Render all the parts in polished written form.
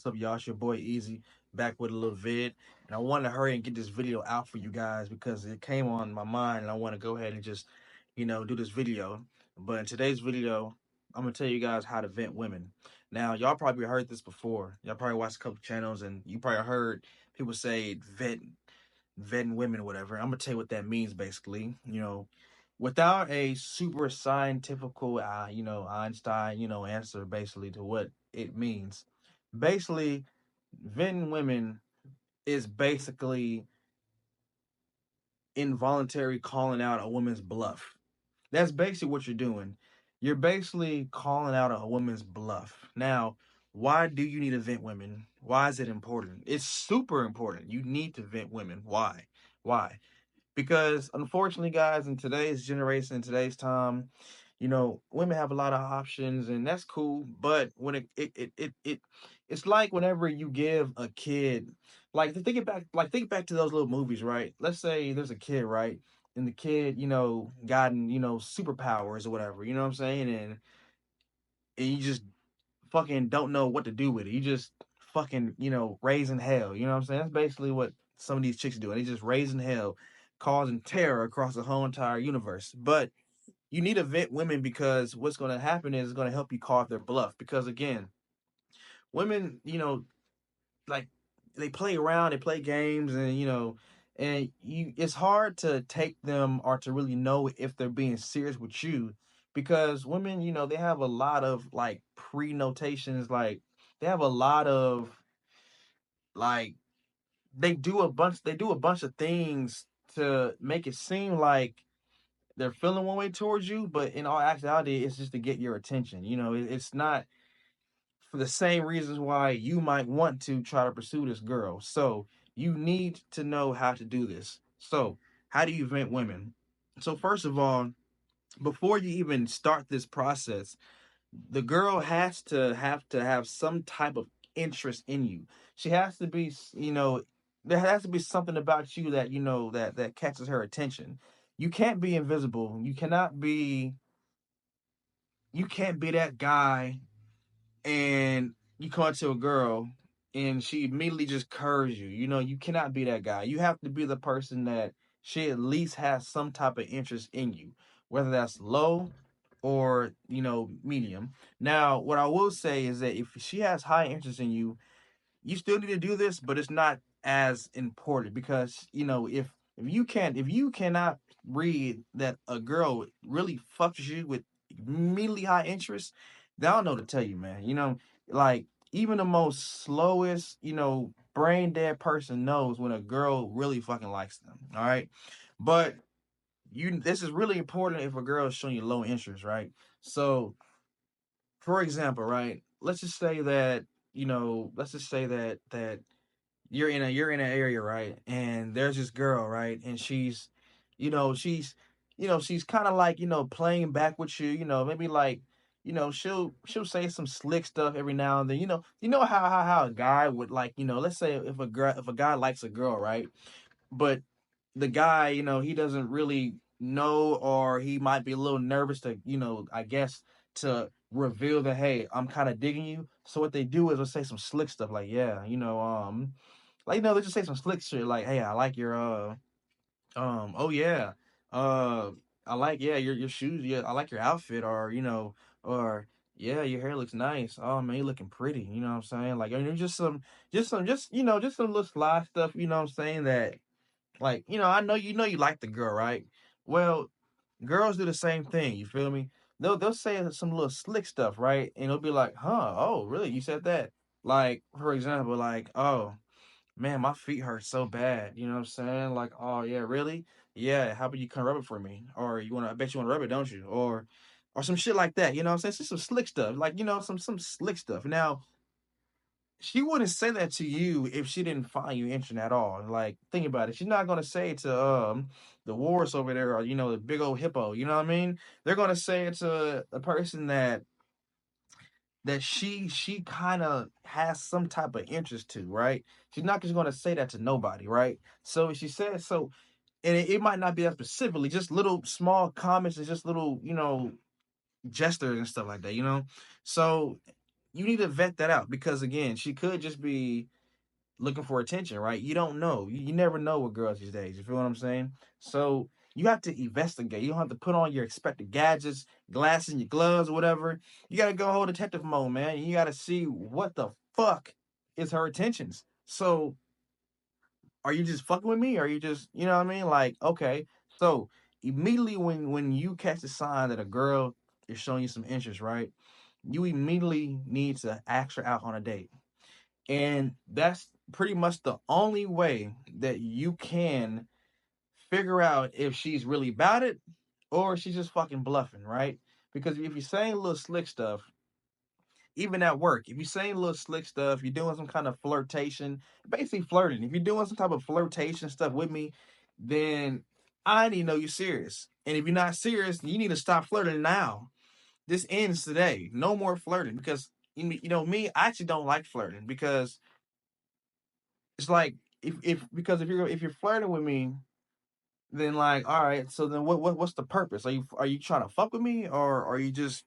What's up, y'all? It's your boy Easy back with a little vid. And I want to hurry and get this video out for you guys because it came on my mind and I want to go ahead and just, do this video. But in today's video, I'm going to tell you guys how to vent women. Now, y'all probably heard this before. Y'all probably watched a couple channels and you probably heard people say vetting women or whatever. I'm going to tell you what that means basically. Without a super scientifical, Einstein, answer basically to what it means. Basically, vetting women is basically involuntary calling out a woman's bluff. That's basically what you're doing. You're basically calling out a woman's bluff. Now, why do you need to vent women? Why is it important? It's super important. You need to vent women. Why? Why? Because unfortunately, guys, in today's generation, in today's time, women have a lot of options, and that's cool. But when it's like whenever you give a kid, think back to those little movies, right? Let's say there's a kid, right, and the kid, gotten superpowers or whatever, you know what I'm saying, and you just fucking don't know what to do with it. You just fucking, raising hell. You know what I'm saying? That's basically what some of these chicks do. And they just raising hell, causing terror across the whole entire universe. But you need to vet women because what's going to happen is it's going to help you call their bluff. Because again, women, like they play around, they play games, and it's hard to take them or to really know if they're being serious with you because women, they have a lot of like pre-notations, like they have a lot of like they do a bunch of things to make it seem like they're feeling one way towards you, but in all actuality, it's just to get your attention. It's not for the same reasons why you might want to try to pursue this girl. So you need to know how to do this. So how do you vet women? So first of all, before you even start this process, the girl has to have some type of interest in you. She has to be, there has to be something about you that that catches her attention. You can't be invisible. You can't be that guy and you come up to a girl and she immediately just curves you. You cannot be that guy. You have to be the person that she at least has some type of interest in you, whether that's low or medium. Now, what I will say is that if she has high interest in you, you still need to do this, but it's not as important because if you cannot read that a girl really fucks you with immediately high interest, then I don't know what to tell you, man. Like even the most slowest, brain dead person knows when a girl really fucking likes them. All right, but this is really important if a girl is showing you low interest, right? So, for example, right, let's just say that you're in an area, right? And there's this girl, right? And you know, she's she's kind of like, playing back with you, maybe like, she'll say some slick stuff every now and then. You know how a guy would like, let's say if a guy likes a girl, right? But the guy, he doesn't really know, or he might be a little nervous to, I guess, to reveal that, hey, I'm kind of digging you. So what they do is they'll say some slick stuff like, yeah, they just say some slick shit like, hey, I like your oh yeah, uh, yeah, your shoes, yeah, I like your outfit, or or yeah, your hair looks nice. Oh man, you're looking pretty. You know what I'm saying? Like, just some little sly stuff. You know what I'm saying? That like, I know you like the girl, right? Well, girls do the same thing. You feel me? They'll say some little slick stuff, right? And it'll be like, huh? Oh, really? You said that? Like, for example, like, oh man, my feet hurt so bad. You know what I'm saying? Like, oh yeah, really? Yeah. How about you come rub it for me? Or you want to? I bet you want to rub it, don't you? Or some shit like that. You know what I'm saying? It's just some slick stuff. Like, some slick stuff. Now, she wouldn't say that to you if she didn't find you interesting at all. Like, think about it. She's not gonna say it to the Wars over there, or the big old hippo. You know what I mean? They're gonna say it to a person that she kind of has some type of interest to, right? She's not just gonna say that to nobody, right? So she said so, and it might not be that specifically, just little small comments and just little gestures and stuff like that. So you need to vet that out because again, she could just be looking for attention, right? You don't know. You never know with girls these days. You feel what I'm saying? So you have to investigate. You don't have to put on your expected gadgets, glasses, and your gloves, or whatever. You gotta go whole detective mode, man. You gotta see what the fuck is her intentions. So are you just fucking with me? Or are you just, you know what I mean? Like, okay. So immediately when you catch the sign that a girl is showing you some interest, right? You immediately need to ask her out on a date. And that's pretty much the only way that you can figure out if she's really about it or she's just fucking bluffing, right? Because if you're saying little slick stuff, even at work, if you're saying little slick stuff, you're doing some kind of flirtation, basically flirting. If you're doing some type of flirtation stuff with me, then I need to know you're serious. And if you're not serious, you need to stop flirting now. This ends today. No more flirting because you know me, I actually don't like flirting because it's like if because if you're flirting with me, then like all right, so then what's the purpose? Are you trying to fuck with me or are you just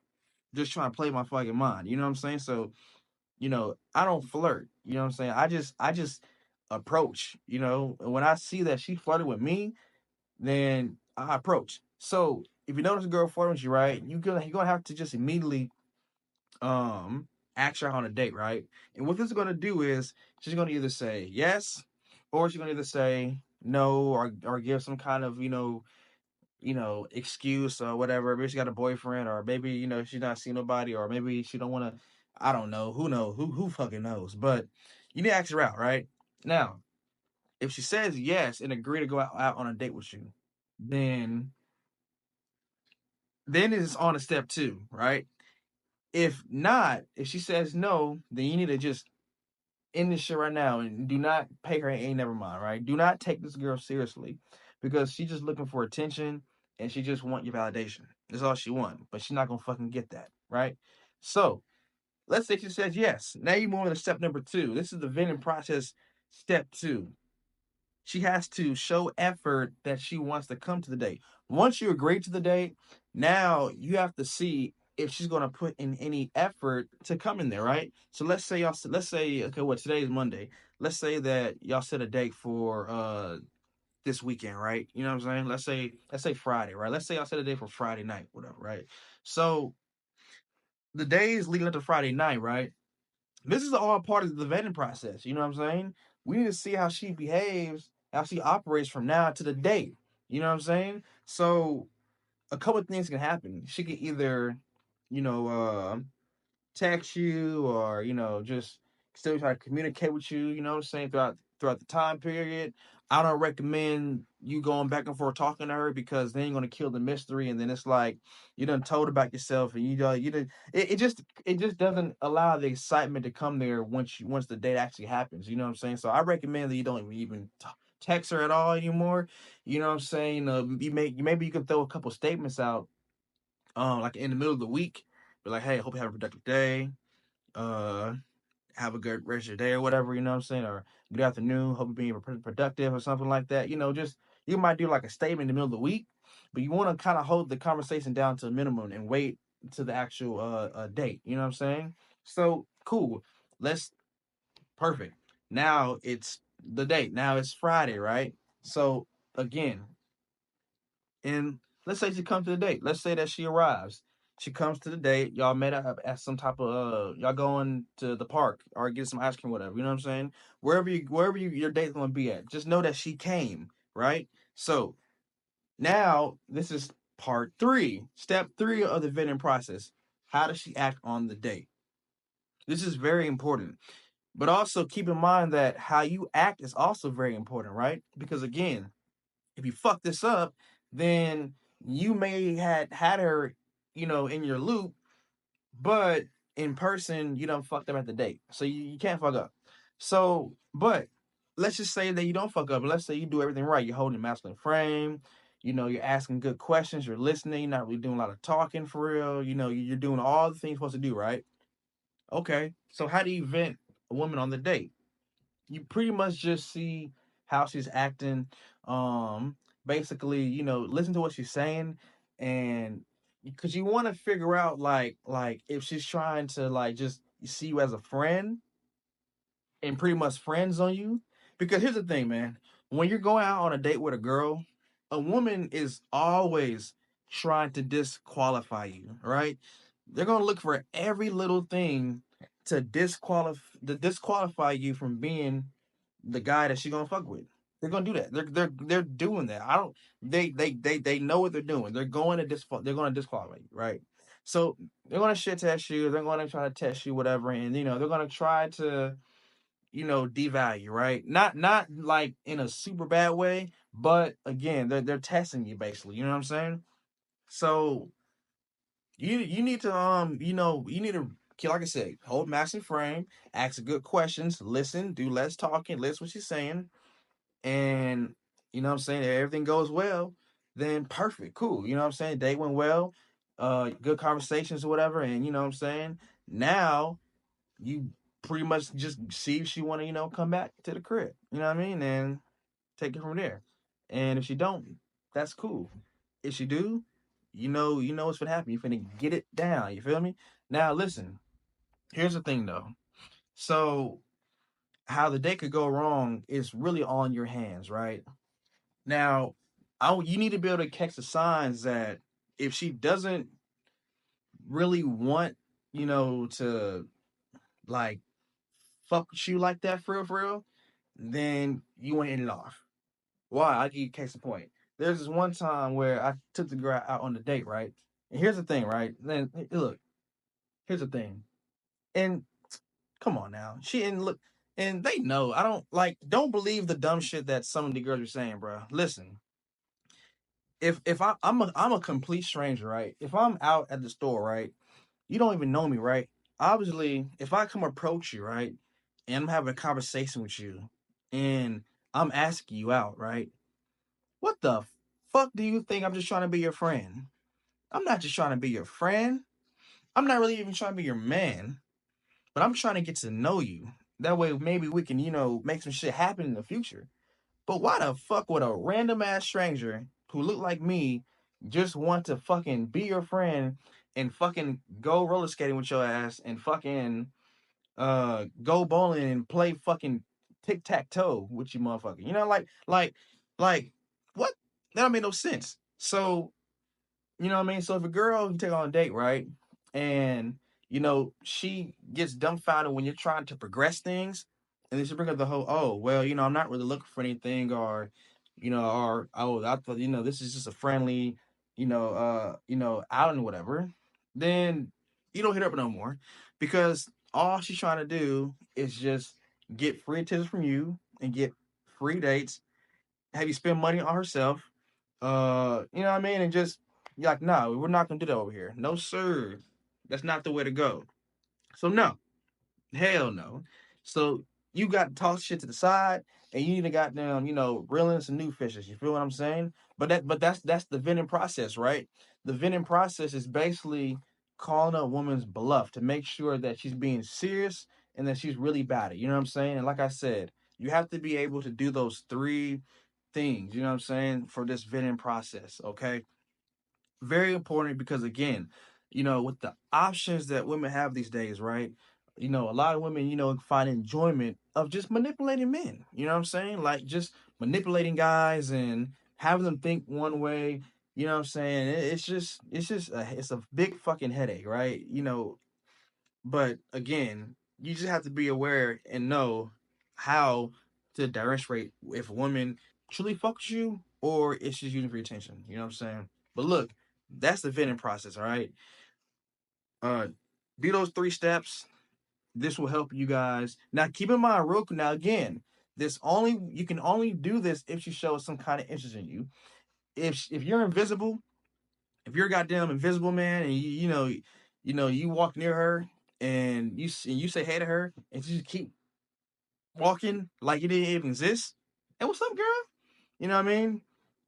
trying to play my fucking mind? You know what I'm saying? So I don't flirt. You know what I'm saying? I just approach. When I see that she flirted with me, then I approach. So if you notice a girl flirting with you, right, you're gonna have to just immediately um ask her on a date, right? And what this is gonna do is she's gonna either say yes, or she's gonna either say no, or give some kind of excuse or whatever. Maybe she got a boyfriend, or maybe she's not seeing nobody, or maybe she don't want to. I don't know. Who knows? Who fucking knows? But you need to ask her out, right? Now, if she says yes and agree to go out on a date with you, then it's on to step two, right? If not, if she says no, then you need to just end this shit right now and do not pay her ain't never mind, right? Do not take this girl seriously because she's just looking for attention and she just want your validation. That's all she want, but she's not gonna fucking get that, right? So let's say she says yes. Now you move on to step number two. This is the vetting process. Step two. She has to show effort that she wants to come to the date. Once you agree to the date, now you have to see if she's gonna put in any effort to come in there, right? So let's say okay, what today is Monday. Let's say that y'all set a date for this weekend, right? You know what I'm saying? Let's say Friday, right? Let's say y'all set a date for Friday night, whatever, right? So the days leading up to Friday night, right? This is all part of the vetting process. You know what I'm saying? We need to see how she behaves, how she operates from now to the date. You know what I'm saying? So a couple of things can happen. She can either, you know, text you or just still try to communicate with you, you know what I'm saying, throughout the time period. I don't recommend you going back and forth talking to her because then you're gonna kill the mystery and then it's like you done told about yourself and you did it just doesn't allow the excitement to come there once the date actually happens, you know what I'm saying? So I recommend that you don't even text her at all anymore. You know what I'm saying? Maybe you can throw a couple statements out like in the middle of the week, be like, hey, hope you have a productive day. Uh, have a good rest of your day or whatever, you know what I'm saying? Or good afternoon, hope you're being productive or something like that. Just you might do like a statement in the middle of the week, but you want to kind of hold the conversation down to a minimum and wait to the actual date. You know what I'm saying? So cool. Let's perfect. Now it's the date. Now it's Friday, right? So again, and let's say she comes to the date. Let's say that she arrives. She comes to the date. Y'all met up at some type of y'all going to the park or get some ice cream, whatever. You know what I'm saying? Wherever your date's gonna be at. Just know that she came, right? So now this is part three. Step three of the vetting process. How does she act on the date? This is very important. But also keep in mind that how you act is also very important, right? Because again, if you fuck this up, then you may had her, in your loop, but in person, you don't fucked up at the date. So you can't fuck up. So, but let's just say that you don't fuck up. Let's say you do everything right. You're holding a masculine frame. You're asking good questions. You're listening. You're not really doing a lot of talking for real. You're doing all the things you're supposed to do, right? Okay. So how do you vent a woman on the date? You pretty much just see how she's acting. Um, Basically, listen to what she's saying, and because you want to figure out like if she's trying to like just see you as a friend and pretty much friends on you. Because here's the thing, man. When you're going out on a date with a girl, a woman is always trying to disqualify you, right? They're gonna look for every little thing to disqualify you from being the guy that she gonna fuck with. They're gonna do that. They're doing that. I don't. They know what they're doing. They're gonna disqualify you, right? So they're gonna shit test you. They're gonna try to test you, whatever, and they're gonna try to devalue, right? Not like in a super bad way, but again, they're testing you basically. You know what I'm saying? So you need to like I said, hold massive frame, ask good questions, listen, do less talking, listen what she's saying, and you know what I'm saying, if everything goes well, then perfect, cool. You know what I'm saying? Date went well, good conversations or whatever, and you know what I'm saying? Now you pretty much just see if she want to, come back to the crib. You know what I mean? And take it from there. And if she don't, that's cool. If she do, you know what's gonna happen. You finna get it down. You feel me? Now listen. Here's the thing though. So how the day could go wrong is really on your hands, right? Now, you need to be able to catch the signs that if she doesn't really want, to like fuck with you like that for real, then you want to end it off. Why? I'll give you a case in point. There's this one time where I took the girl out on the date, right? And here's the thing, right? Then look, here's the thing. And come on now. She and look, and they know. I don't believe the dumb shit that some of the girls are saying, bro. Listen, if I'm a complete stranger, right? If I'm out at the store, right? You don't even know me, right? Obviously, if I come approach you, right, and I'm having a conversation with you, and I'm asking you out, right? What the fuck do you think I'm just trying to be your friend? I'm not just trying to be your friend. I'm not really even trying to be your man, but I'm trying to get to know you. That way, maybe we can, make some shit happen in the future. But why the fuck would a random ass stranger who look like me just want to fucking be your friend and fucking go roller skating with your ass and fucking go bowling and play fucking tic tac toe with you motherfucker? Like what? That don't make no sense. So you know what I mean? So if a girl you take on a date, right? And she gets dumbfounded when you're trying to progress things, and then she bring up the whole, oh, well, I'm not really looking for anything, or oh, I thought, this is just a friendly, outing or whatever, then you don't hit her up no more. Because all she's trying to do is just get free attention from you and get free dates, have you spend money on herself, you know what I mean? And just you're like, no, we're not gonna do that over here. No, sir. That's not the way to go. So no, hell no. So you got to toss shit to the side and you need to goddamn, reel in some new fishes. You feel what I'm saying? But that's the vetting process, right? The vetting process is basically calling a woman's bluff to make sure that she's being serious and that she's really about it. You know what I'm saying? And like I said, you have to be able to do those three things, you know what I'm saying, for this vetting process, okay? Very important because again, with the options that women have these days, right? A lot of women, find enjoyment of just manipulating men. You know what I'm saying? Like just manipulating guys and having them think one way. You know what I'm saying? It's a big fucking headache, right? But again, you just have to be aware and know how to differentiate if a woman truly fucks you or if she's using for your attention. You know what I'm saying? But look, that's the vetting process, all right? Uh do those three steps. This will help you guys. Now keep in mind, real now again, you can only do this if she shows some kind of interest in you. If you're invisible, if you're a goddamn invisible man and you walk near her and you say hey to her and she just keep walking like you didn't even exist. Hey, what's up, girl? You know what I mean?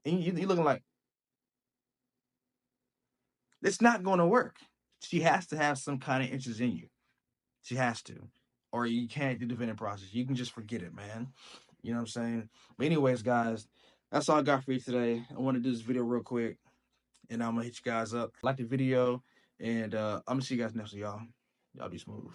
And you looking like it's not going to work. She has to have some kind of interest in you. She has to, or you can't do the vetting process. You can just forget it, man. You know what I'm saying? But anyways, guys, that's all I got for you today. I want to do this video real quick, and I'm gonna hit you guys up. Like the video, and I'm gonna see you guys next, y'all. Y'all be smooth.